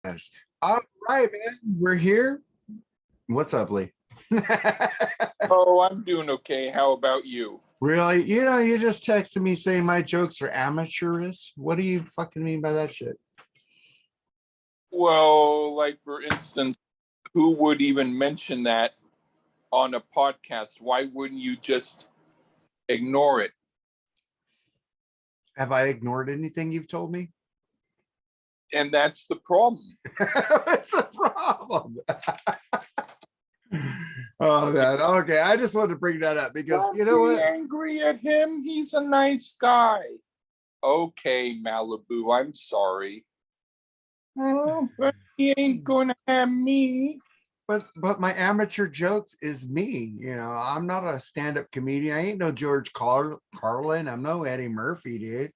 Yes. All right, man. We're here. What's up, Lee? Oh, I'm doing okay. How about you? Really? You just texted me saying my jokes are amateurish. What do you fucking mean by that shit? Well, like for instance, who would even mention that on a podcast? Why wouldn't you just ignore it? Have I ignored anything you've told me? And that's the problem. It's a problem. Oh man. Okay. I just wanted to bring that up because Don't you know be what? angry at him. He's a nice guy. Okay, Malibu, I'm sorry. Oh, but he ain't gonna have me. But my amateur jokes is me. I'm not a stand-up comedian. I ain't no George Carlin. I'm no Eddie Murphy, dude.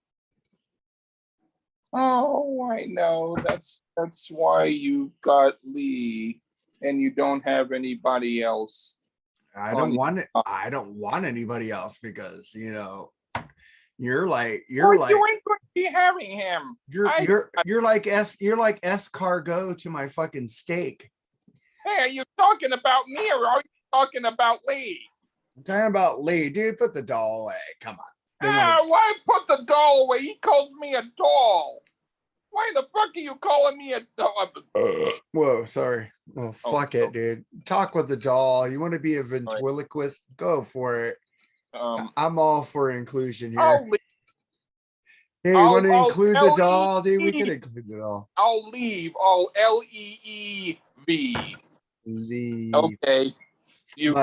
Oh, I know. That's why you got Lee and you don't have anybody else. I don't want it. I don't want anybody else because you're like you ain't going to be having him. You're like escargot to my fucking steak. Hey, are you talking about me or are you talking about Lee? I'm talking about Lee, dude. Put the doll away. Come on. Why put the doll away? He calls me a doll. Why the fuck are you calling me a doll? Whoa, sorry. Well, fuck it, dude. Talk with the doll. You want to be a ventriloquist? Go for it. I'm all for inclusion here. Hey, you want to include the doll, dude? We can include the doll. I'll leave. I'll LEEV. Leave. Okay. Dude.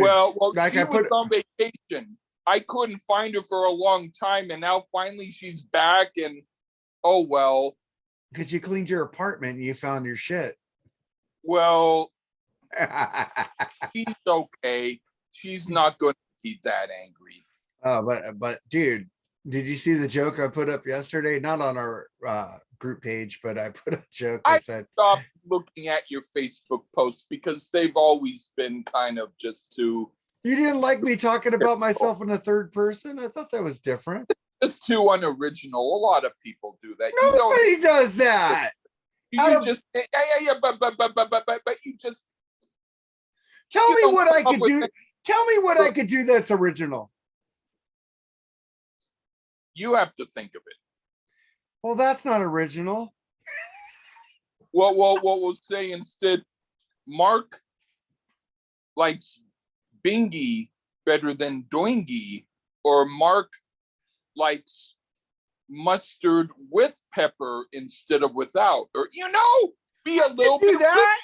Well, like she was on vacation. I couldn't find her for a long time, and now finally she's back. And oh well. Because you cleaned your apartment and you found your shit. Well, she's okay. She's not going to be that angry. Oh, but dude, did you see the joke I put up yesterday? Not on our group page, but I put a joke. I said, "Stop looking at your Facebook posts because they've always been kind of just too." You didn't like me talking about myself in the third person? I thought that was different. It's too unoriginal. A lot of people do that. Nobody does that. But you just tell me what I could do. Tell me what I could do that's original. You have to think of it. Well, that's not original. Well, we'll say instead, Mark likes bingy better than doingy, or Mark likes mustard with pepper instead of without, or be a little bit. That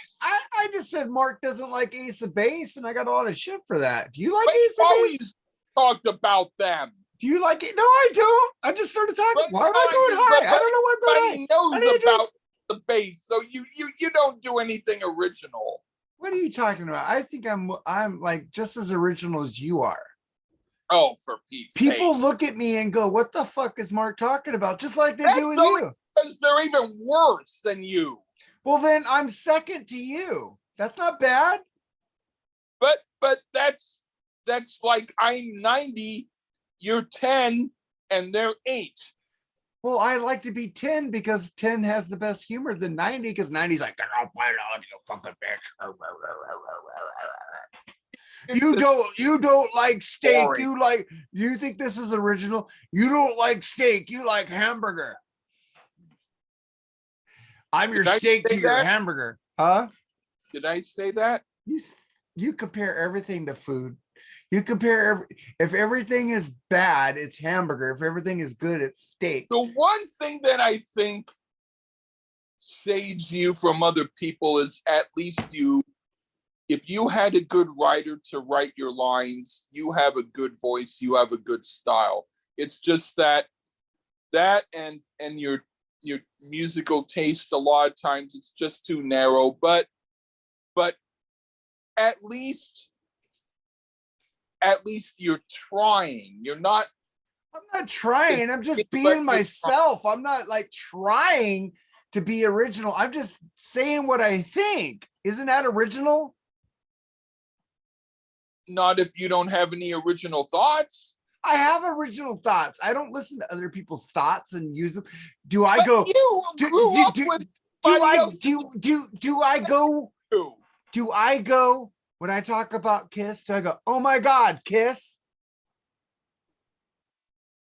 I just said Mark doesn't like Ace of Base, and I got a lot of shit for that. Do you like Ace of Base? Always talked about them. Do you like it? No, I don't. I just started talking. Why am I going high? I don't know why I'm going high. He knows about the bass, so you don't do anything original. What are you talking about? I think I'm like just as original as you are. Oh, for Pete's sake. People look at me and go, what the fuck is Mark talking about? Just like they do with you. Because they're even worse than you. Well, then I'm second to you. That's not bad. But that's like I'm 90, you're 10, and they're 8. Well, I like to be 10 because 10 has the best humor than 90 because 90's like, you fucking bitch. You don't like steak. You think this is original? You don't like steak. You like hamburger. I'm your steak to your hamburger. Huh? Did I say that? You compare everything to food. You compare if everything is bad, it's hamburger. If everything is good, it's steak. The one thing that I think saves you from other people is at least if you had a good writer to write your lines, you have a good voice, you have a good style. It's just that and your musical taste, a lot of times it's just too narrow, but at least you're trying. I'm not trying. I'm just being myself. I'm not like trying to be original. I'm just saying what I think. Isn't that original? Not if you don't have any original thoughts. I have original thoughts. I don't listen to other people's thoughts and use them. Do I go? Do I go when I talk about Kiss? Do I go, oh my God, Kiss?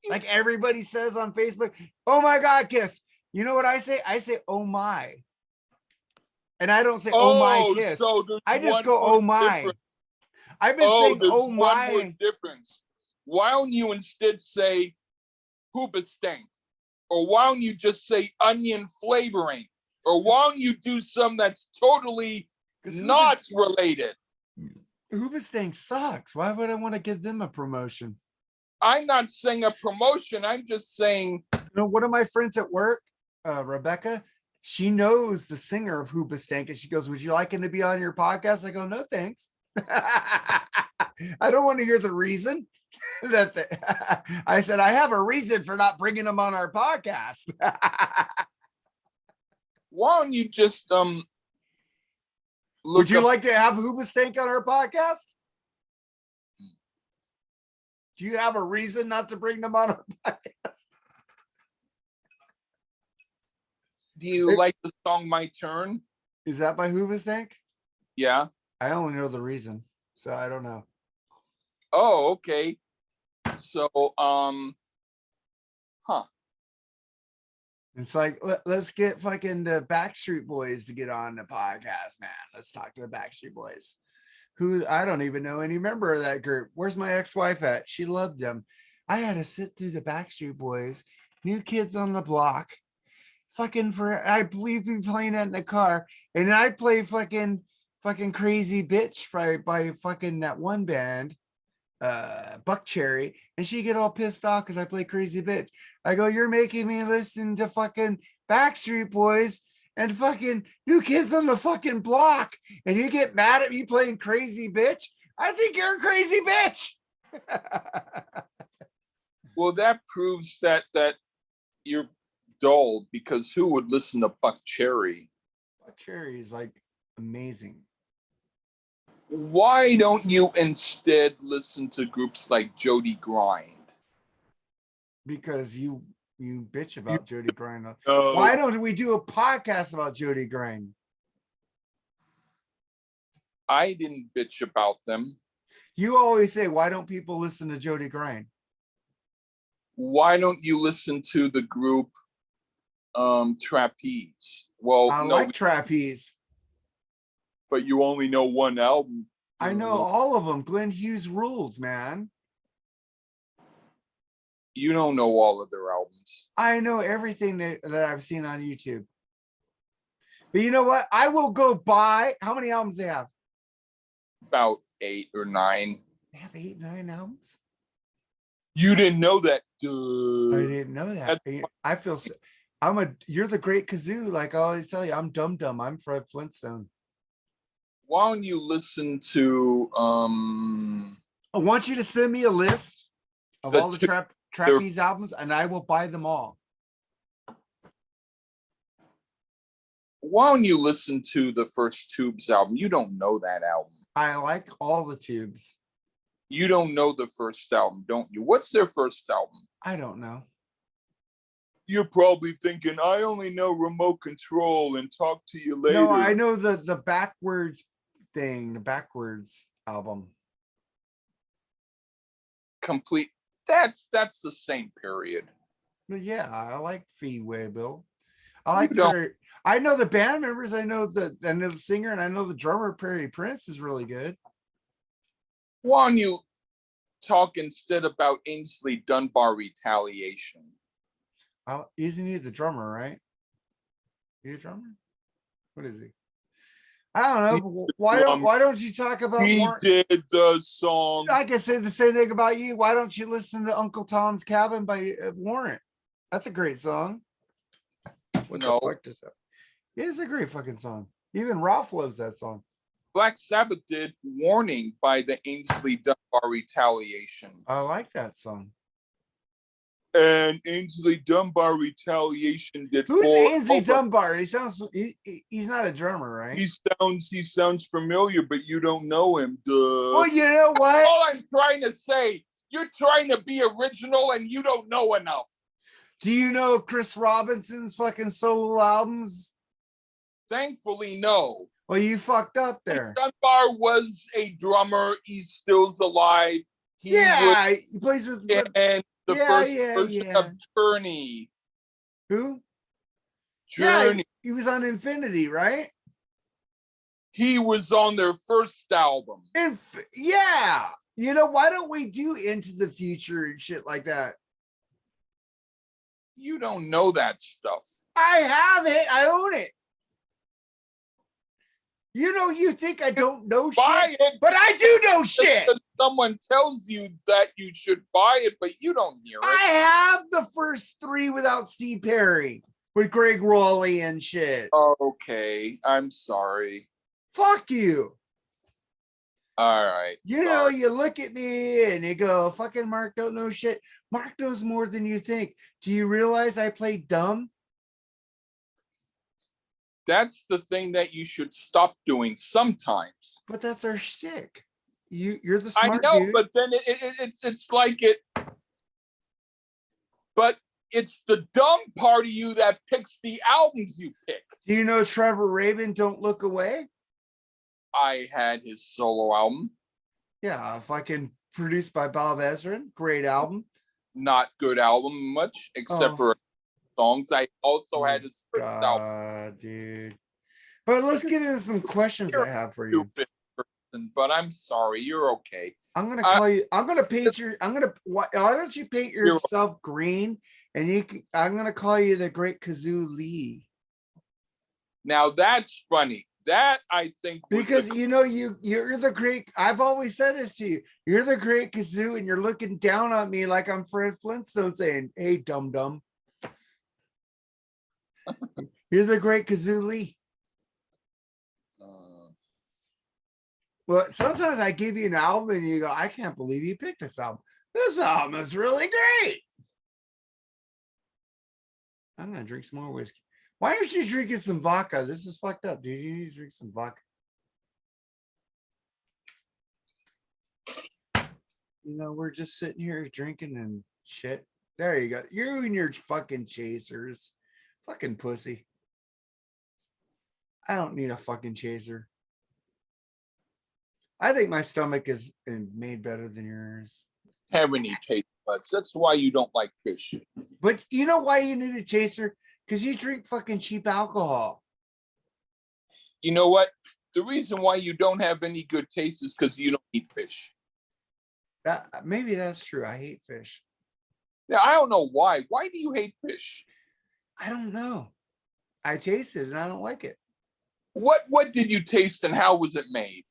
Like everybody says on Facebook, oh my God, Kiss. You know what I say? I say, oh my. And I don't say, oh my, Kiss. So I just go, oh my. Difference. I've been saying, oh one my. word difference. Why don't you instead say Hoobastank? Or why don't you just say onion flavoring? Or why don't you do something that's totally not related? Hoobastank sucks. Why would I want to give them a promotion? I'm not saying a promotion. I'm just saying. You know, one of my friends at work, Rebecca, she knows the singer of Hoobastank, and she goes, would you like him to be on your podcast? I go, no, thanks. I don't want to hear the reason. I said, I have a reason for not bringing him on our podcast. Why don't you just would you like to have Hoobastank on our podcast? Do you have a reason not to bring them on our podcast? Do you like the song My Turn? Is that by Hoobastank? Yeah. I only know the reason, so I don't know. Oh, okay. So, It's like, let's get fucking the Backstreet Boys to get on the podcast, man. Let's talk to the Backstreet Boys. Who, I don't even know any member of that group. Where's my ex-wife at? She loved them. I had to sit through the Backstreet Boys, New Kids on the Block, fucking for, I believe me playing that in the car, and I play fucking Crazy Bitch by fucking that one band, Buck Cherry, and she get all pissed off because I play Crazy Bitch. I go, you're making me listen to fucking Backstreet Boys and fucking New Kids on the fucking Block, and you get mad at me playing Crazy Bitch? I think you're a crazy bitch. Well, that proves that you're dull, because who would listen to Buck Cherry? Buck Cherry is like amazing. Why don't you instead listen to groups like Jody Grind? Because you bitch about Jody Grind. Why don't we do a podcast about Jody Grind? I didn't bitch about them. You always say, why don't people listen to Jody Grind? Why don't you listen to the group Trapeze? Well, I like Trapeze. But you only know one album. I know all of them. Glenn Hughes rules, man. You don't know all of their albums. I know everything that I've seen on YouTube. But you know what? I will go buy. How many albums they have? About 8 or 9. They have 8, 9 albums? You didn't know that. I didn't know that. I feel you're the great kazoo. Like I always tell you, I'm Dum Dum. I'm Fred Flintstone. Why don't you listen to I want you to send me a list of all the Trapeze albums, and I will buy them all. Why don't you listen to the first Tubes album? You don't know that album. I like all the Tubes. You don't know the first album, don't you? What's their first album? I don't know. You're probably thinking, I only know Remote Control and Talk to You Later. No, I know the Backwards thing, the Backwards album. Complete. That's the same period. But yeah, I like Feedway Bill. I know the band members. I know the singer, and I know the drummer. Perry Prince is really good. Why don't you talk instead about Ainsley Dunbar Retaliation? Isn't he the drummer, right? Is he a drummer? What is he? I don't know. Why don't you talk about he Warrant? Did the song. I can say the same thing about you. Why don't you listen to Uncle Tom's Cabin by Warrant? That's a great song. What the fuck is that? It is a great fucking song. Even Ralph loves that song. Black Sabbath did Warning by the Ainsley Dunbar Retaliation. I like that song. And Ainsley Dunbar Retaliation did. Who's Ainsley Dunbar? He sounds. He's not a drummer, right? He sounds familiar, but you don't know him. Duh. Well, you know what? All I'm trying to say, you're trying to be original, and you don't know enough. Do you know Chris Robinson's fucking solo albums? Thankfully, no. Well, you fucked up there. Dunbar was a drummer. He still's alive. He plays with, and the first version of Journey. Who? Journey. Yeah, he was on Infinity, right? He was on their first album. Yeah. You know, why don't we do Into the Future and shit like that? You don't know that stuff. I have it. I own it. You know, you think I don't know shit, but I do know shit. Someone tells you that you should buy it, but you don't hear it. I have the first 3 without Steve Perry with Greg Rowley and shit. Okay, I'm sorry. Fuck you. All right. You know, you look at me and you go, fucking Mark don't know shit. Mark knows more than you think. Do you realize I play dumb? That's the thing that you should stop doing sometimes. But that's our shtick. You're the smart I know, dude. but then it's like it. But it's the dumb part of you that picks the albums you pick. Do you know Trevor Rabin, Don't Look Away? I had his solo album. Yeah, fucking produced by Bob Ezrin. Great album. Not good album much, except for songs. I also had his first album. Dude. But let's get into some questions I have for you. Person, but I'm sorry, you're okay. I'm gonna call you. I'm gonna paint your. Why don't you paint yourself green? And I'm gonna call you the Great Kazoo Lee. Now that's funny. That I think because you know you're the great. I've always said this to you. You're the Great Kazoo, and you're looking down on me like I'm Fred Flintstone, saying, "Hey, dum dum." You're the Great Kazoo Lee. Well, sometimes I give you an album and you go, I can't believe you picked this album. This album is really great. I'm going to drink some more whiskey. Why aren't you drinking some vodka? This is fucked up, dude. You need to drink some vodka. You know, we're just sitting here drinking and shit. There you go. You and your fucking chasers. Fucking pussy. I don't need a fucking chaser. I think my stomach is made better than yours. Have any taste buds. That's why you don't like fish. But you know why you need a chaser? Because you drink fucking cheap alcohol. You know what? The reason why you don't have any good taste is because you don't eat fish. Maybe that's true. I hate fish. Yeah, I don't know why. Why do you hate fish? I don't know. I tasted it and I don't like it. What did you taste and how was it made?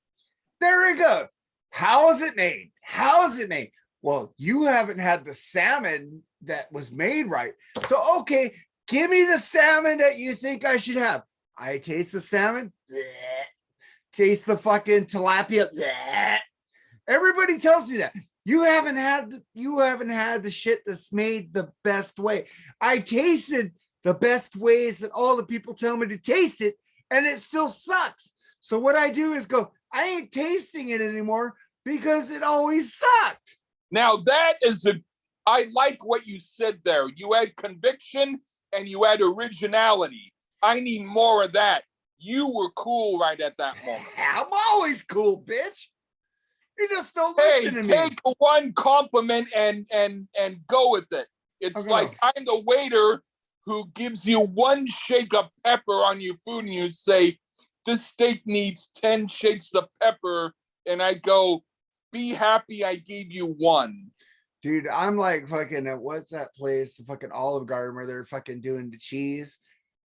There it goes. How is it made? How is it made? Well, you haven't had the salmon that was made right. So, okay, give me the salmon that you think I should have. I taste the salmon. Bleh. Taste the fucking tilapia. Bleh. Everybody tells me that. You haven't had the shit that's made the best way. I tasted the best ways that all the people tell me to taste it, and it still sucks. So what I do is go, I ain't tasting it anymore because it always sucked. Now I like what you said there. You had conviction and you had originality. I need more of that. You were cool right at that moment. I'm always cool, bitch. You just don't listen to me. Take one compliment and go with it. It's okay. Like I'm the waiter who gives you one shake of pepper on your food and you say, this steak needs 10 shakes of pepper. And I go, be happy I gave you one. Dude, I'm like fucking, what's that place? The fucking Olive Garden where they're fucking doing the cheese.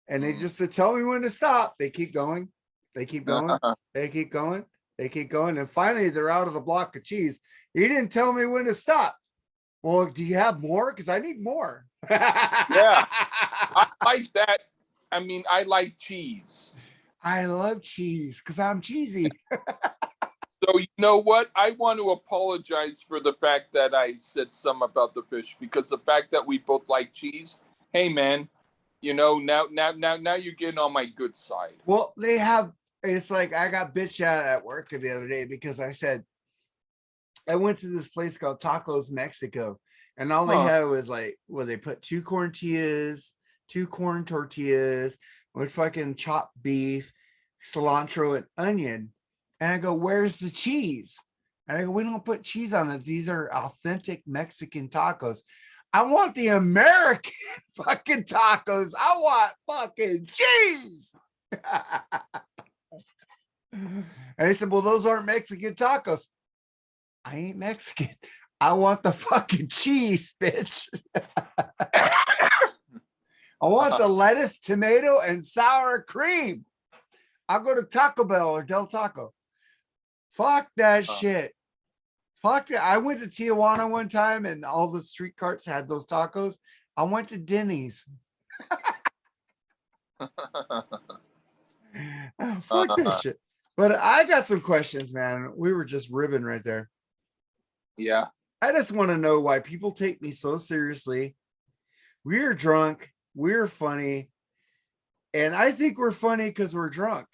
And they just tell me when to stop. They keep going. They keep going. They keep going. They keep going. And finally, they're out of the block of cheese. You didn't tell me when to stop. Well, do you have more? Because I need more. Yeah, I like that. I mean, I like cheese. I love cheese because I'm cheesy. So you know what? I want to apologize for the fact that I said some about the fish because the fact that we both like cheese. Hey, man, you know now you're getting on my good side. Well, they have. It's like I got bitched at work the other day because I said I went to this place called Tacos Mexico, and all they had was like, well, they put 2 corn tortillas, with fucking chopped beef, cilantro, and onion. And I go, where's the cheese? And I go, we don't put cheese on it. These are authentic Mexican tacos. I want the American fucking tacos. I want fucking cheese. And he said, well, those aren't Mexican tacos. I ain't Mexican. I want the fucking cheese, bitch. I want the lettuce, tomato, and sour cream. I'll go to Taco Bell or Del Taco. Fuck that shit. Fuck that. I went to Tijuana one time and all the street carts had those tacos. I went to Denny's. Oh, fuck that shit. But I got some questions, man. We were just ribbing right there. Yeah. I just want to know why people take me so seriously. We're drunk. We're funny. And I think we're funny because we're drunk.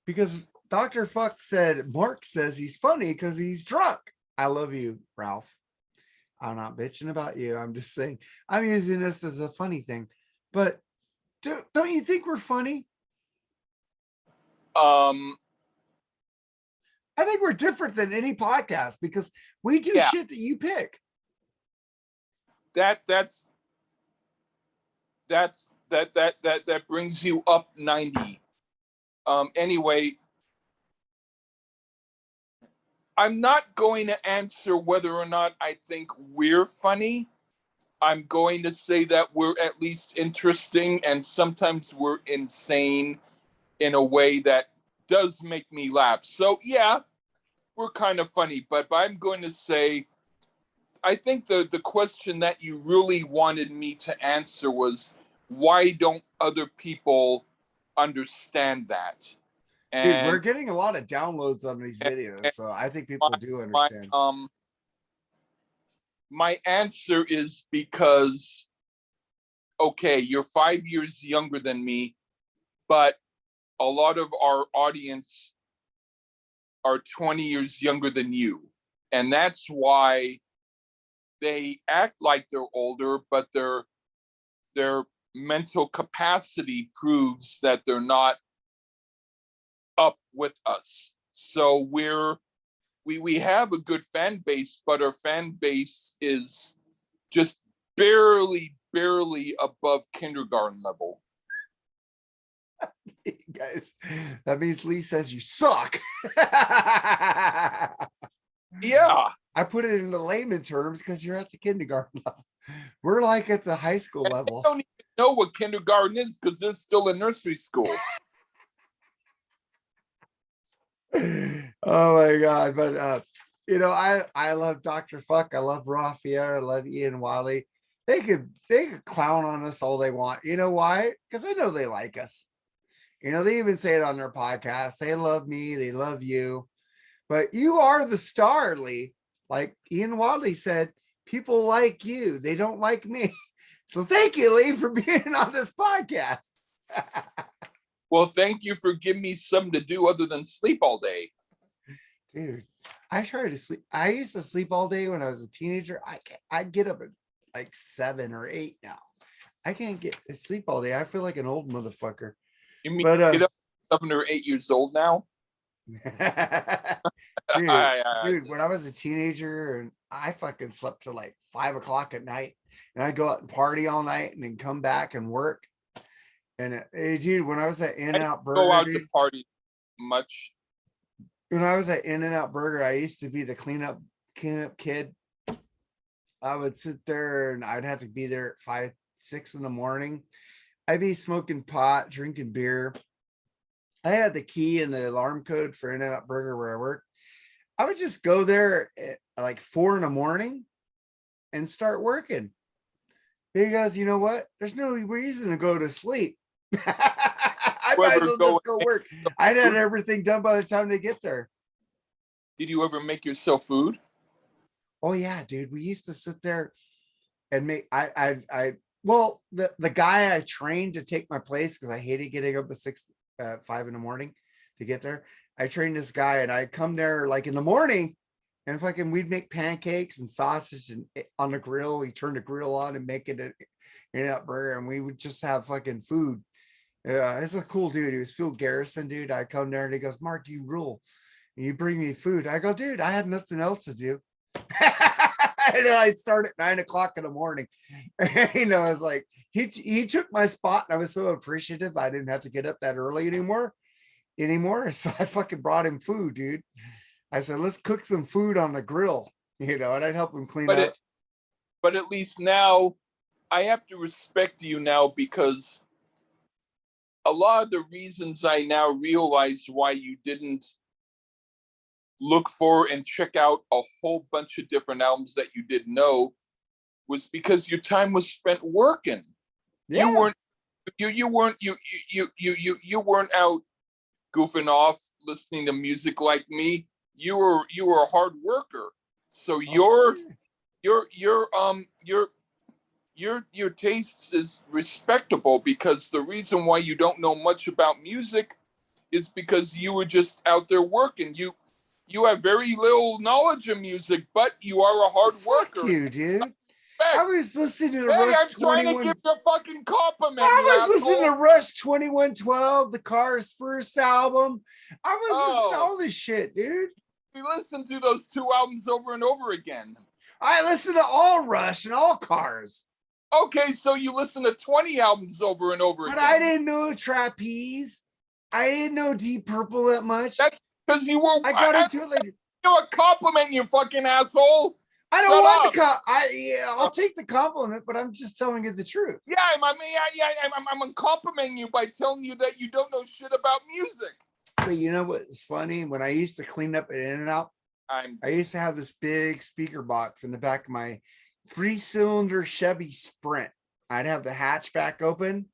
Because Dr. Fuck said, Mark says he's funny because he's drunk. I love you, Ralph. I'm not bitching about you. I'm just saying, I'm using this as a funny thing. But don't you think we're funny? I think we're different than any podcast because we do shit that you pick. That brings you up 90. Anyway, I'm not going to answer whether or not I think we're funny. I'm going to say that we're at least interesting, and sometimes we're insane in a way that does make me laugh. So yeah, we're kind of funny, but I'm going to say, I think the question that you really wanted me to answer was, why don't other people understand that? And dude, we're getting a lot of downloads on these videos, so I think people do understand. My answer is because, okay, you're 5 years younger than me, but a lot of our audience are 20 years younger than you. And that's why they act like they're older, but their mental capacity proves that they're not up with us. So we have a good fan base, but our fan base is just barely above kindergarten level. Guys, that means Lee says you suck. Yeah. I put it in the layman terms because you're at the kindergarten level. We're like at the high school level. They don't even know what kindergarten is because they're still in nursery school. Oh my God. But you know, I love Dr. Fuck. I love Raphael. I love Ian Wiley. They could clown on us all they want. You know why? Because I know they like us. You know, they even say it on their podcast. They love me, they love you. But you are the star, Lee. Like Ian Wadley said, people like you. They don't like me. So thank you, Lee, for being on this podcast. Well, thank you for giving me something to do other than sleep all day. Dude, I try to sleep. I used to sleep all day when I was a teenager. I'd get up at like 7 or 8 now. I can't get sleep all day. I feel like an old motherfucker. You mean get up 7 or 8 years old now? dude, when I was a teenager and I fucking slept till like 5 o'clock at night, and I'd go out and party all night and then come back and work. And hey, dude, when I was at In-N-Out Burger, go out to party much. When I was at In-N-Out Burger, I used to be the cleanup kid. I would sit there and I'd have to be there at 5, 6 in the morning. I'd be smoking pot, drinking beer. I had the key and the alarm code for In-N-Out Burger where I work. I would just go there at like 4 in the morning and start working. Because you know what? There's no reason to go to sleep. I might as well just go work. I'd had everything done by the time they get there. Did you ever make yourself food? Oh yeah, dude. We used to sit there and make well, the guy I trained to take my place because I hated getting up at 5 in the morning to get there. I trained this guy and I'd come there like in the morning and fucking we'd make pancakes and sausage and on the grill. We turned the grill on and make it an In-N-Out Burger and we would just have fucking food. Yeah, it's a cool dude. He was Phil Garrison, dude. I come there and he goes, Mark, you rule. And you bring me food. I go, dude, I had nothing else to do. And I start at 9 o'clock in the morning. I was like, he took my spot, and I was so appreciative. I didn't have to get up that early anymore. So I fucking brought him food, dude. I said, let's cook some food on the grill, and I'd help him clean up. But at least now I have to respect you now, because a lot of the reasons I now realize why you didn't look for and check out a whole bunch of different albums that you didn't know was because your time was spent working. Yeah. You weren't out goofing off listening to music like me. You were a hard worker. So your taste is respectable, because the reason why you don't know much about music is because you were just out there working. You have very little knowledge of music, but you are a hard worker. Fuck you, dude. I was listening to Rush I'm 21. Trying to give you a fucking compliment. I was listening to Rush 2112, the Cars' first album. I was listening to all this shit, dude. We listened to those two albums over and over again. I listened to all Rush and all Cars. Okay, so you listen to 20 albums over and over again. But I didn't know Trapeze. I didn't know Deep Purple that much. That's because you were. I got into it later. You a compliment, you fucking asshole. I don't want the I'll take the compliment, but I'm just telling you the truth. Yeah, I'm complimenting you by telling you that you don't know shit about music. But you know what's funny? When I used to clean up at In-N-Out, I used to have this big speaker box in the back of my 3-cylinder Chevy Sprint. I'd have the hatchback open,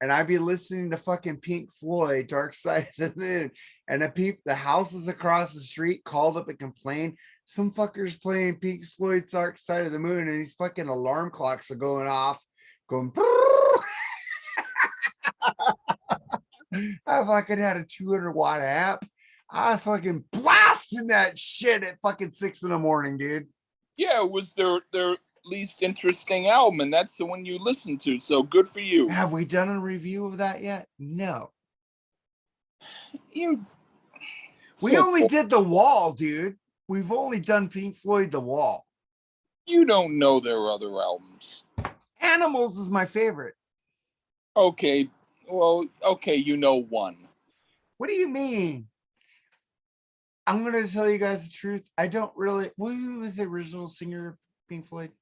and I'd be listening to fucking Pink Floyd, Dark Side of the Moon. And the houses across the street called up and complained. Some fuckers playing Pink Floyd's Dark Side of the Moon, and these fucking alarm clocks are going off, going. I fucking had a 200-watt amp. I was fucking blasting that shit at fucking 6 a.m, dude. Yeah, it was their least interesting album, and that's the one you listened to. So good for you. Have we done a review of that yet? No. We only did The Wall, dude. We've only done Pink Floyd, The Wall. You don't know their other albums. Animals is my favorite. Okay. Well, okay, you know one. What do you mean? I'm going to tell you guys the truth. I don't really. Who was the original singer of Pink Floyd?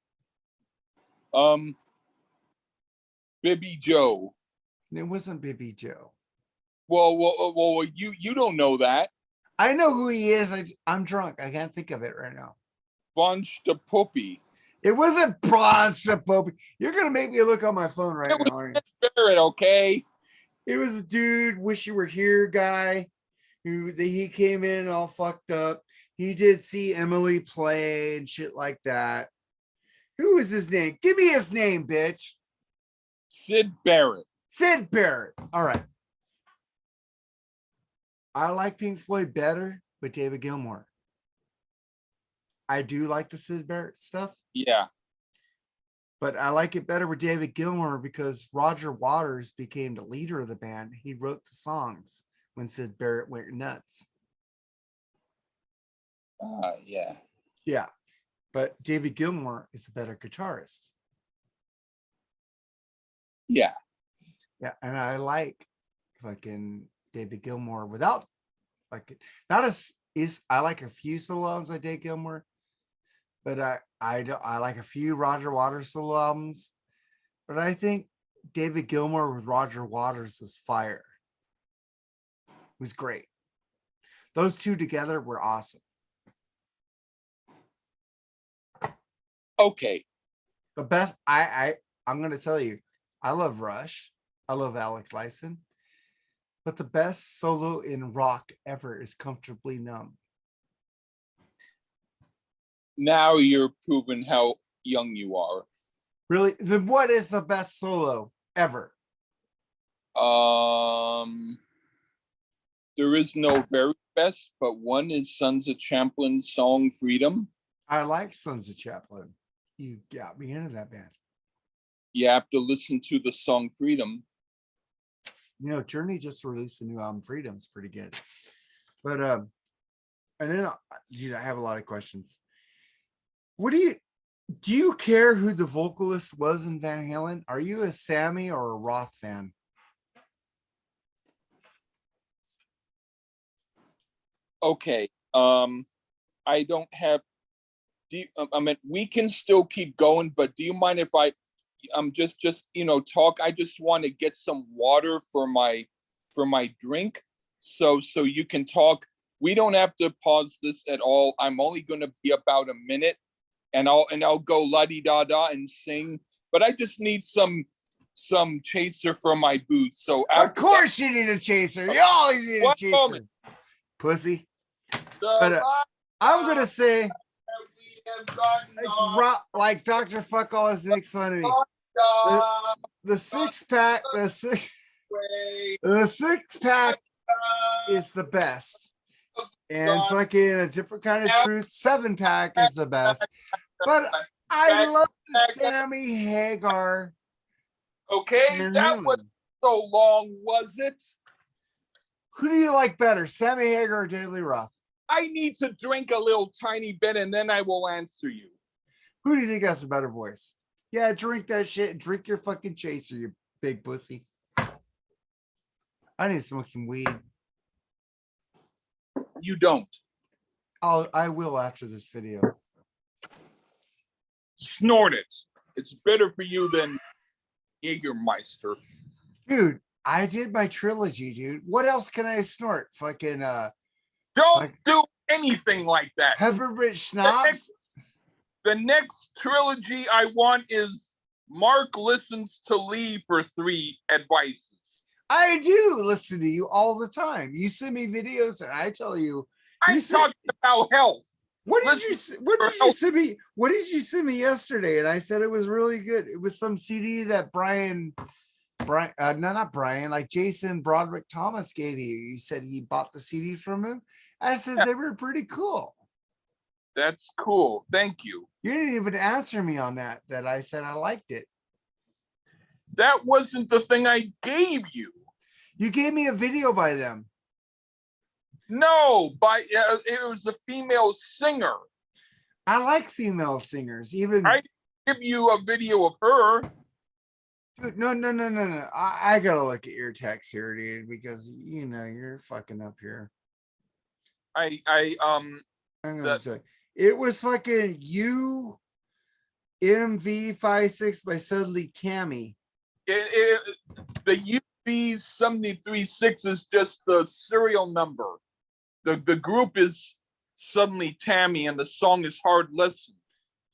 Bibby Joe. It wasn't Bibby Joe. Well, you don't know that. I know who he is. I'm drunk. I can't think of it right now. Von Stapopi. It wasn't Von Stapopi. You're going to make me look on my phone right now, aren't you? Barrett, okay? It was a dude, Wish You Were Here guy, he came in all fucked up. He did see Emily play and shit like that. Who is his name? Give me his name, bitch. Sid Barrett. Sid Barrett. All right. I like Pink Floyd better with David Gilmour. I do like the Sid Barrett stuff. Yeah. But I like it better with David Gilmour because Roger Waters became the leader of the band. He wrote the songs when Sid Barrett went nuts. Yeah. Yeah. But David Gilmour is a better guitarist. Yeah. Yeah. And I like fucking David Gilmour without like I like a few solo albums by David Gilmour, but I like a few Roger Waters solo albums. But I think David Gilmour with Roger Waters was fire. It was great. Those two together were awesome. Okay. The best I'm going to tell you, I love Rush. I love Alex Lifeson. But the best solo in rock ever is Comfortably Numb. Now you're proving how young you are. Really? What is the best solo ever? There is no very best, but one is Sons of Champlin's song Freedom. I like Sons of Chaplin. You got me into that band. You have to listen to the song Freedom. Journey just released a new album, Freedom's pretty good. But and then I have a lot of questions. What do you care who the vocalist was in Van Halen? Are you a Sammy or a Roth fan? Okay. I don't have. I mean, we can still keep going, but do you mind if I just talk? I just want to get some water for my drink, so you can talk. We don't have to pause this at all. I'm only going to be about a minute, and I'll go la-di-da-da and sing. But I just need some chaser for my boots. So of course you need a chaser. You always need a chaser. Moment. Pussy. But I'm gonna say, like Dr. Fuck always makes fun of me. The six pack is the best, and fucking A Different Kind of Truth 7-pack is the best. But I love the Sammy Hagar. Okay, that was so long, was it? Who do you like better, Sammy Hagar or Daily Roth? I need to drink a little tiny bit and then I will answer you. Who do you think has a better voice? Yeah, drink that shit. Drink your fucking chaser, you big pussy. I need to smoke some weed. You don't. I will after this video. Snort it. It's better for you than Jägermeister. Dude, I did my trilogy, dude. What else can I snort? Fucking don't do anything like that. Peppermint schnapps. The next trilogy I want is Mark listens to Lee for 3 advices. I do listen to you all the time. You send me videos and I tell you. I'm talking about health. What did you send me? What did you send me yesterday? And I said it was really good. It was some CD that like Jason Broderick Thomas gave you. You said he bought the CD from him. I said they were pretty cool. That's cool. Thank you. You didn't even answer me on that I said I liked it. That wasn't the thing I gave you. You gave me a video by them. No, it was a female singer. I like female singers. Even I give you a video of her. Dude, no. I gotta look at your text here, dude, because you're fucking up here. I'm gonna say it was fucking UMV56 by Suddenly Tammy. The UV736 is just the serial number. The group is Suddenly Tammy, and the song is Hard Listen.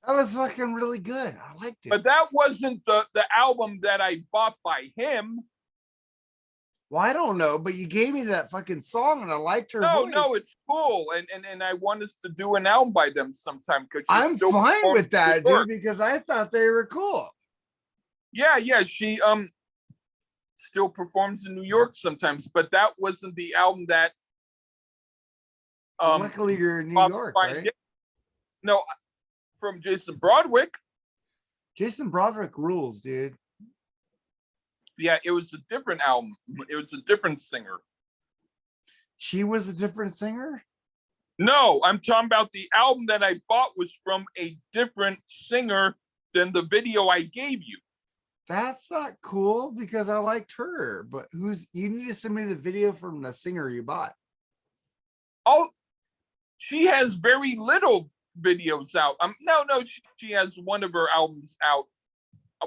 That was fucking really good. I liked it. But that wasn't the album that I bought by him. Well, I don't know, but you gave me that fucking song and I liked her voice. No, it's cool. And I want us to do an album by them sometime. I'm fine with that, dude, because I thought they were cool. Yeah. She still performs in New York sometimes, but that wasn't the album that luckily you're in New York, right? No, from Jason Broderick. Jason Broderick rules, dude. Yeah, it was a different album. It was a different singer. She was a different singer? No, I'm talking about the album that I bought was from a different singer than the video I gave you. That's not cool because I liked her. But you need to send me the video from the singer you bought. Oh, she has very little videos out. No, she has one of her albums out.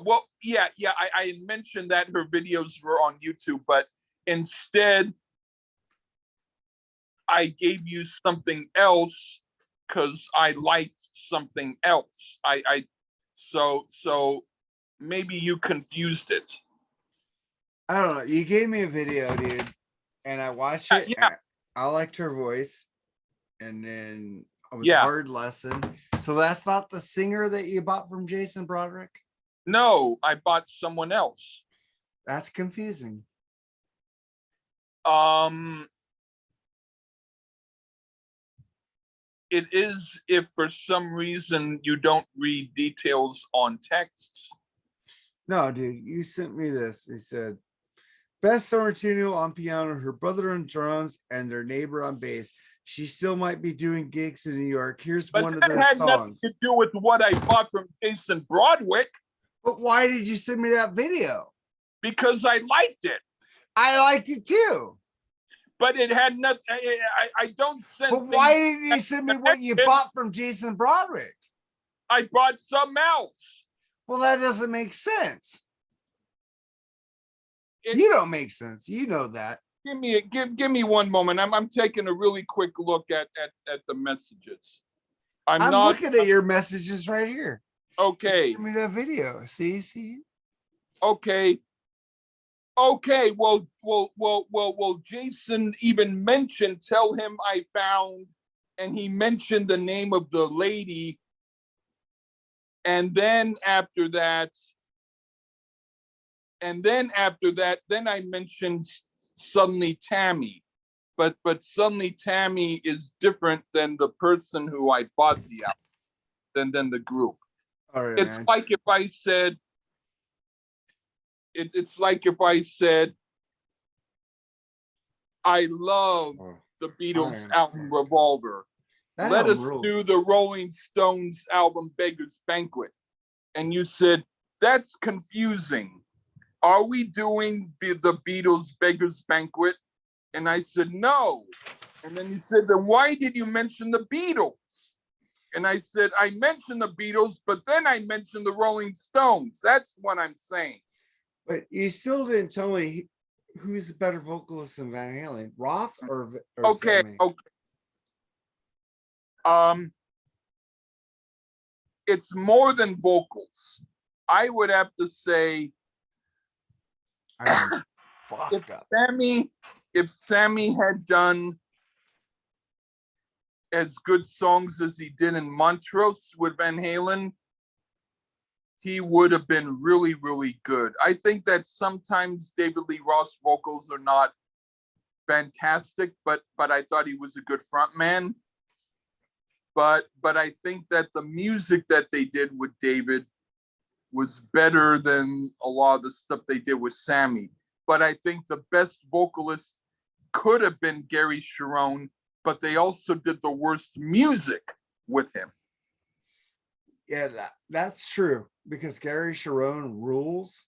Well, yeah. I mentioned that her videos were on YouTube, but instead, I gave you something else because I liked something else. So maybe you confused it. I don't know. You gave me a video, dude, and I watched it. Yeah. I liked her voice, and then it was Hard Lesson. So that's not the singer that you bought from Jason Broderick? No, I bought someone else. That's confusing. It is if for some reason you don't read details on texts. No, dude, you sent me this. He said, Best summer tune on piano, her brother on drums, and their neighbor on bass. She still might be doing gigs in New York. Here's But one of that their had nothing songs. to do with what I bought from Jason Broadwick. But why did you send me that video? Because I liked it. I liked it too. But it had nothing. I don't send. But why didn't you send me what you bought from Jason Broadwick? I bought something else. Well, that doesn't make sense. You don't make sense. You know that. Give me one moment. I'm taking a really quick look at the messages. I'm looking at your messages right here. Okay. Give me that video. See. Okay. Well. Jason even mentioned. Tell him I found, and he mentioned the name of the lady. And then after that, then I mentioned Suddenly Tammy, but Suddenly Tammy is different than the person who I bought the album, than the group. All right, it's man. like if I said, it's like if I said, I love the Beatles album Revolver. Let us do the Rolling Stones album Beggar's Banquet. And you said, that's confusing. Are we doing the Beatles Beggar's Banquet? And I said, no. And then you said, then why did you mention the Beatles? And I said, I mentioned the Beatles, but then I mentioned the Rolling Stones. That's what I'm saying. But you still didn't tell me who's the better vocalist than Van Halen, Roth or okay, Sammy? Okay. It's more than vocals. I would have to say, if Sammy had done as good songs as he did in Montrose with Van Halen, he would have been really, really good. I think that sometimes David Lee Roth's vocals are not fantastic, but I thought he was a good front man. But I think that the music that they did with David was better than a lot of the stuff they did with Sammy. But I think the best vocalist could have been Gary Cherone, but they also did the worst music with him. Yeah, that's true, because Gary Cherone rules.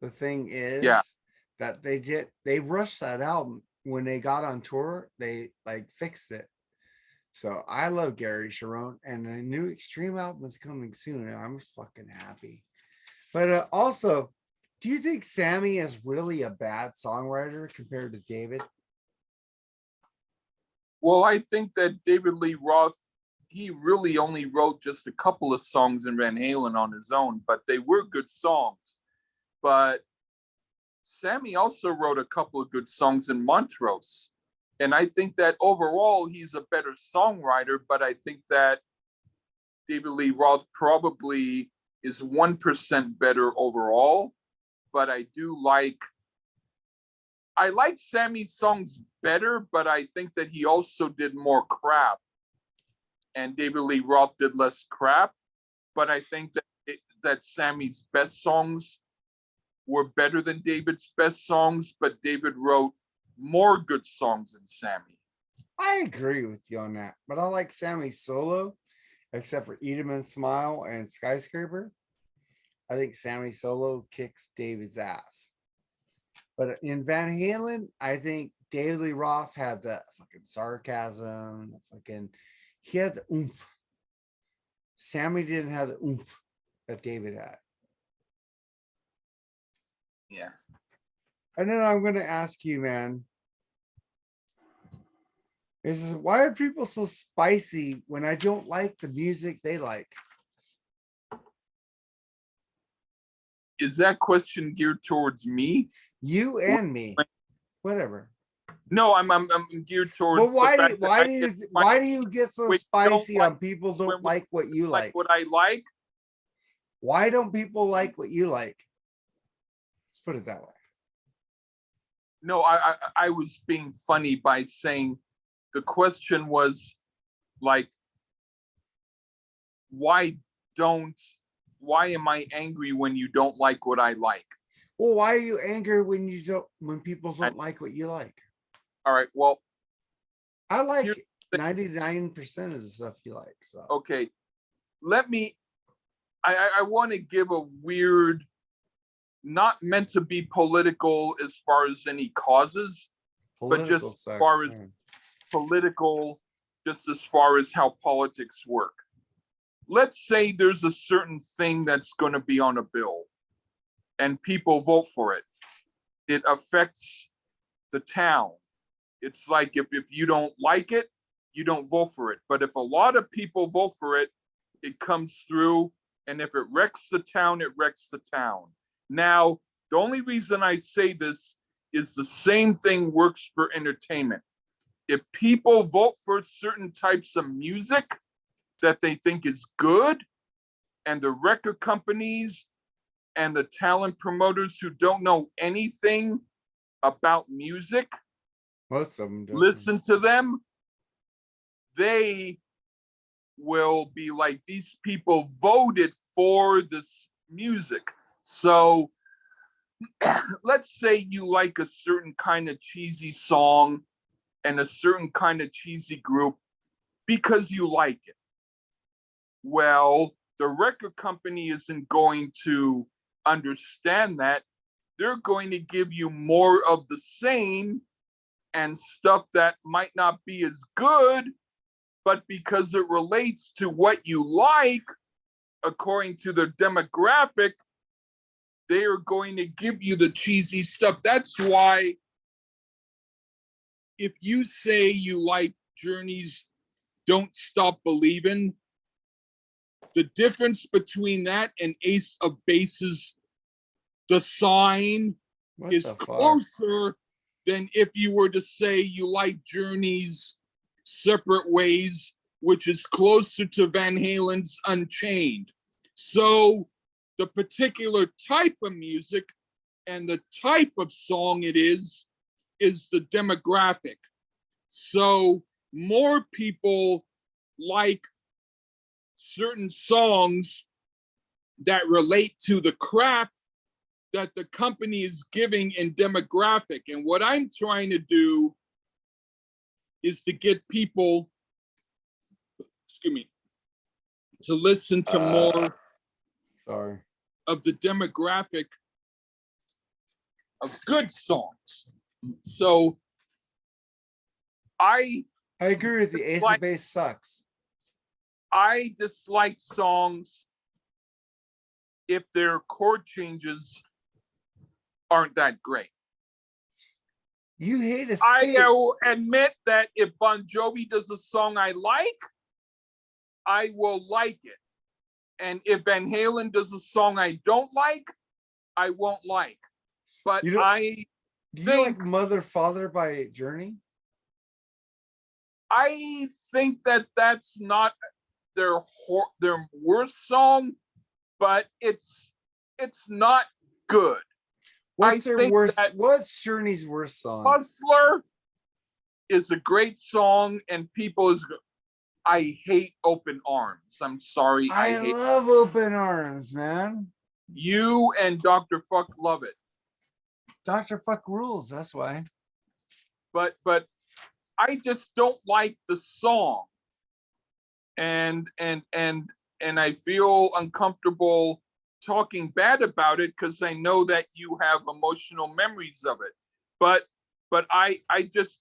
The thing is that they rushed that album. When they got on tour, they like fixed it. So I love Gary Cherone, and a new Extreme album is coming soon, and I'm fucking happy. But also, do you think Sammy is really a bad songwriter compared to David? Well, I think that David Lee Roth, he really only wrote just a couple of songs in Van Halen on his own, but they were good songs. But Sammy also wrote a couple of good songs in Montrose. And I think that overall, he's a better songwriter, but I think that David Lee Roth probably is 1% better overall. But I like Sammy's songs better, but I think that he also did more crap. And David Lee Roth did less crap. But I think that Sammy's best songs were better than David's best songs, but David wrote more good songs than Sammy. I agree with you on that, but I like Sammy's solo, except for Eat 'Em and Smile and Skyscraper. I think Sammy solo kicks David's ass. But in Van Halen, I think David Lee Roth had the fucking sarcasm, he had the oomph. Sammy didn't have the oomph that David had. Yeah. And then I'm going to ask you, man, why are people so spicy when I don't like the music they like? Is that question geared towards me? You and me, whatever. No, I'm geared towards. But why do you get so spicy on people don't like what you like? What I like. Why don't people like what you like? Let's put it that way. No, I was being funny by saying the question was like, why am I angry when you don't like what I like? Well, why are you angry when people don't like what you like? All right. Well, I like 99% of the stuff you like. So okay, I want to give a weird, not meant to be political as far as any causes, but just as far as political, just as far as how politics work. Let's say there's a certain thing that's going to be on a bill and people vote for it. It affects the town. It's like if you don't like it, you don't vote for it. But if a lot of people vote for it, it comes through. And if it wrecks the town, it wrecks the town. Now, the only reason I say this is the same thing works for entertainment. If people vote for certain types of music that they think is good, and the record companies and the talent promoters who don't know anything about music, most of them listen to them, they will be like, these people voted for this music. So let's say you like a certain kind of cheesy song and a certain kind of cheesy group because you like it. Well, the record company isn't going to understand that. They're going to give you more of the same and stuff that might not be as good, but because it relates to what you like, according to their demographic, they are going to give you the cheesy stuff. That's why if you say you like Journey's Don't Stop Believing, the difference between that and Ace of Base's The Sign is closer than if you were to say you like Journey's Separate Ways, which is closer to Van Halen's Unchained. So the particular type of music and the type of song it is the demographic. So more people like certain songs that relate to the crap that the company is giving in demographic. And what I'm trying to do is to get people, to listen to more of the demographic of good songs. So I agree with you. Ace of Base sucks. I dislike songs if their chord changes aren't that great. You hate a I will admit that if Bon Jovi does a song I like, I will like it. And if Van Halen does a song I don't like, I won't like. But do you like Mother Father by Journey? I think that that's not their worst song, but it's not good. What's their worst? What's Journey's worst song? Hustler is a great song, and I hate Open Arms. I'm sorry. I love Open Arms, man. You and Dr. Fuck love it. Dr. Fuck rules, that's why. But I just don't like the song. And I feel uncomfortable talking bad about it because I know that you have emotional memories of it. But I just,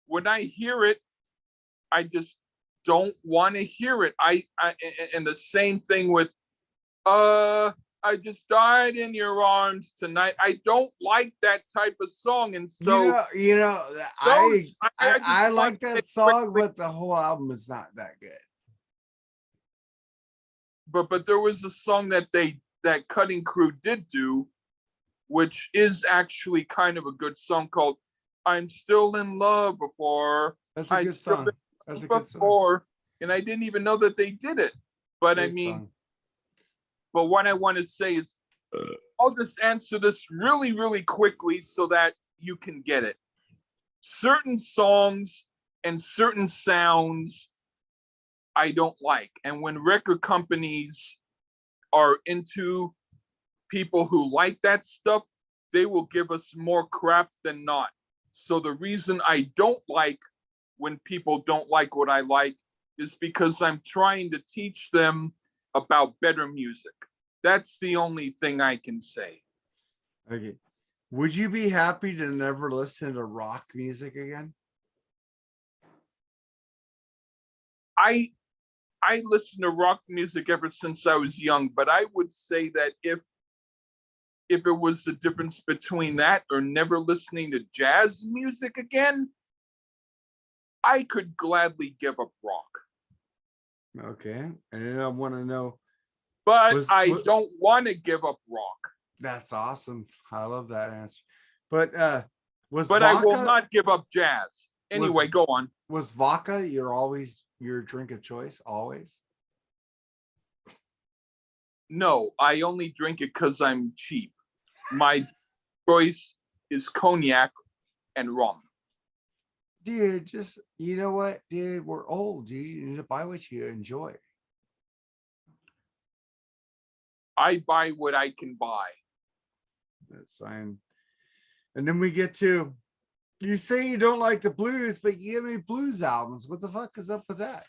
when I hear it, I just don't want to hear it. And the same thing with I just died in your arms tonight. I don't like that type of song. And so I like that song, but the whole album is not that good. But there was a song that Cutting Crew did do, which is actually kind of a good song, called I'm Still in Love Before. That's a good song. That's a good song. And I didn't even know that they did it. But great song. But what I want to say is, I'll just answer this really, really quickly so that you can get it. Certain songs and certain sounds I don't like. And when record companies are into people who like that stuff, they will give us more crap than not. So the reason I don't like when people don't like what I like is because I'm trying to teach them about better music. That's the only thing I can say. Okay. Would you be happy to never listen to rock music again? I listen to rock music ever since I was young, but I would say that if it was the difference between that or never listening to jazz music again, I could gladly give up rock. Okay. And then I want to know. But I don't want to give up rock. That's awesome. I love that answer. But I will not give up jazz. Anyway, go on. Was vodka your drink of choice always? No, I only drink it because I'm cheap. My choice is cognac and rum. Dude, just, you know what, dude? We're old, dude. You need to buy what you enjoy. I buy what I can buy. That's fine. And then we get to, you say you don't like the blues, but you give me blues albums. What the fuck is up with that?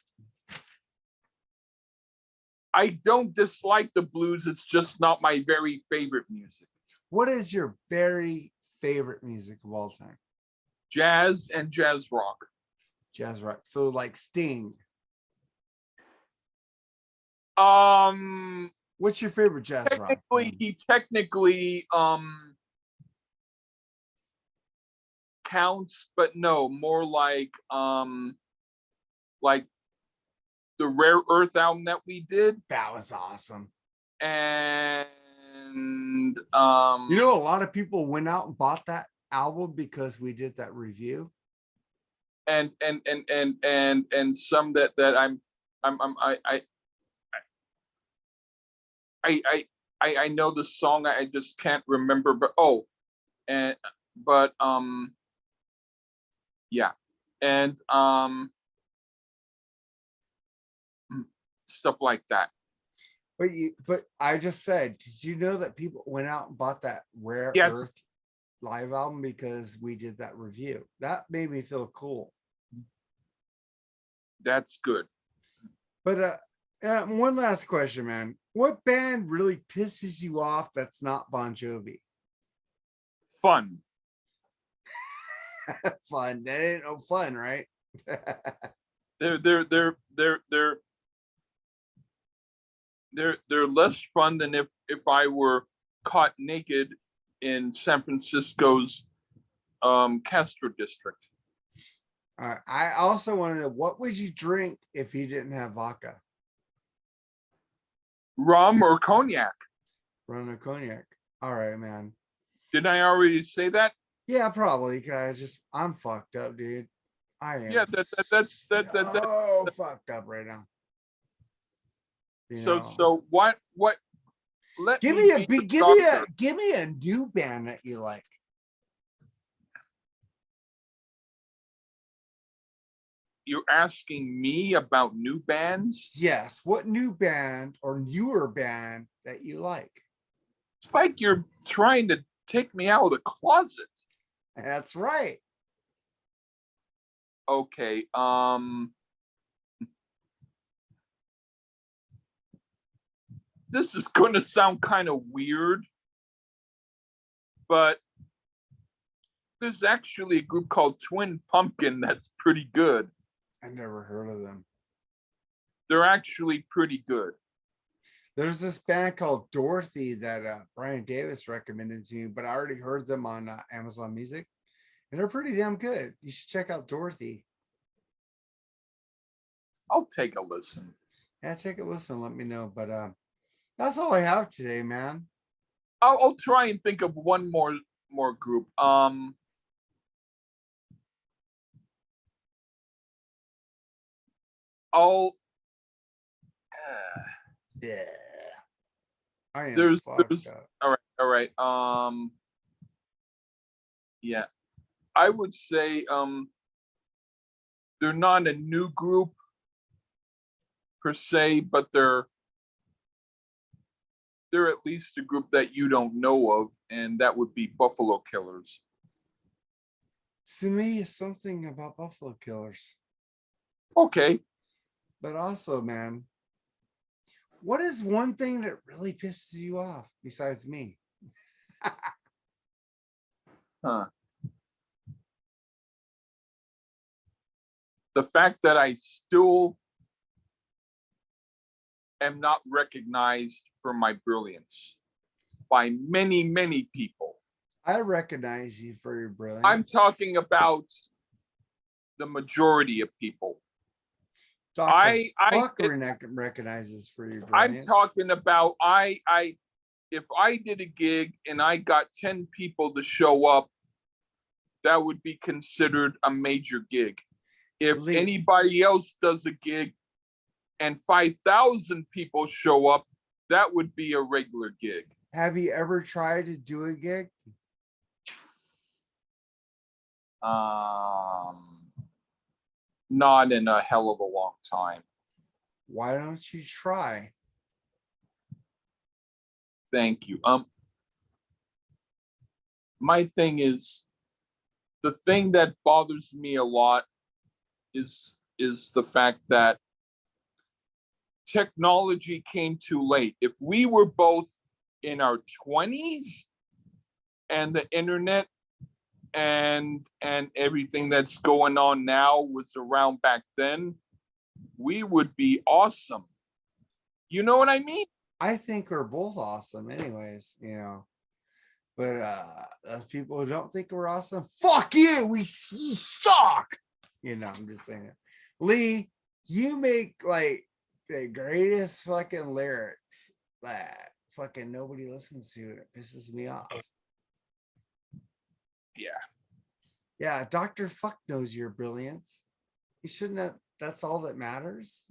I don't dislike the blues. It's just not my very favorite music. What is your very favorite music of all time? Jazz and jazz rock. Jazz rock. So like Sting. What's your favorite jazz rock? He technically counts, but no, more like the Rare Earth album that we did. That was awesome. And you know, a lot of people went out and bought that album because we did that review. And some that I know the song, I just can't remember, but yeah, and stuff like that. But I just said, did you know that people went out and bought that Rare Earth live album because we did that review? That made me feel cool. That's good. But one last question, man. What band really pisses you off that's not Bon Jovi? Fun. Fun. That ain't no fun, right? They're less fun than if I were caught naked in San Francisco's Castro district. All right. I also want to know, what would you drink if you didn't have vodka? Rum or cognac? Rum or cognac. All right, man. Didn't I already say that? Yeah, probably. I'm fucked up, dude. I am. Yeah, that's fucked up right now. So what? Give me a new band that you like. You're asking me about new bands? Yes. What new band or newer band that you like? It's like you're trying to take me out of the closet. That's right. Okay. This is going to sound kind of weird, but there's actually a group called Twin Pumpkin that's pretty good. I never heard of them. They're actually pretty good. There's this band called Dorothy that Brian Davis recommended to me, but I already heard them on Amazon Music, and they're pretty damn good. You should check out Dorothy. I'll take a listen. Yeah, take a listen. Let me know. But that's all I have today, man. I'll try and think of one more group. Yeah. I am there's up. All right. Yeah. I would say they're not a new group per se, but they're they're at least a group that you don't know of, and that would be Buffalo Killers. To me, something about Buffalo Killers. Okay. But also, man, what is one thing that really pisses you off besides me? Huh. The fact that I still am not recognized for my brilliance by many, many people. I recognize you for your brilliance. I'm talking about the majority of people. Dr. Fuck recognizes for your brilliance. I'm talking about if I did a gig and I got 10 people to show up, that would be considered a major gig. If anybody else does a gig and 5,000 people show up, that would be a regular gig. Have you ever tried to do a gig? Not in a hell of a long time. Why don't you try? Thank you. My thing is, the thing that bothers me a lot is the fact that technology came too late. If we were both in our 20s and the internet and everything that's going on now was around back then, we would be awesome. You know what I mean? I think we're both awesome anyways, but people who don't think we're awesome, fuck you, we suck. I'm just saying it. Lee, you make like the greatest fucking lyrics that fucking nobody listens to. It pisses me off. Yeah, Dr. Fuck knows your brilliance. You shouldn't have, that's all that matters.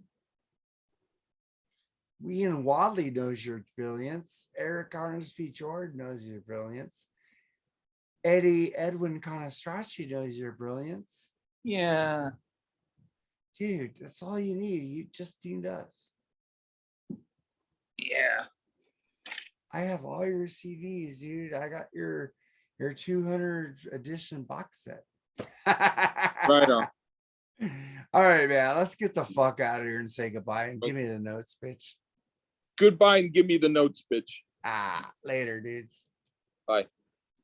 Ian Wadley knows your brilliance. Eric Arnes P. Jordan knows your brilliance. Edwin Conestrachi knows your brilliance. Yeah. Dude, that's all you need. You just need us. Yeah. I have all your CDs, dude. I got your 200 edition box set. Right on. All right, man. Let's get the fuck out of here and say goodbye and give me the notes, bitch. Goodbye and give me the notes, bitch. Later, dudes. Bye.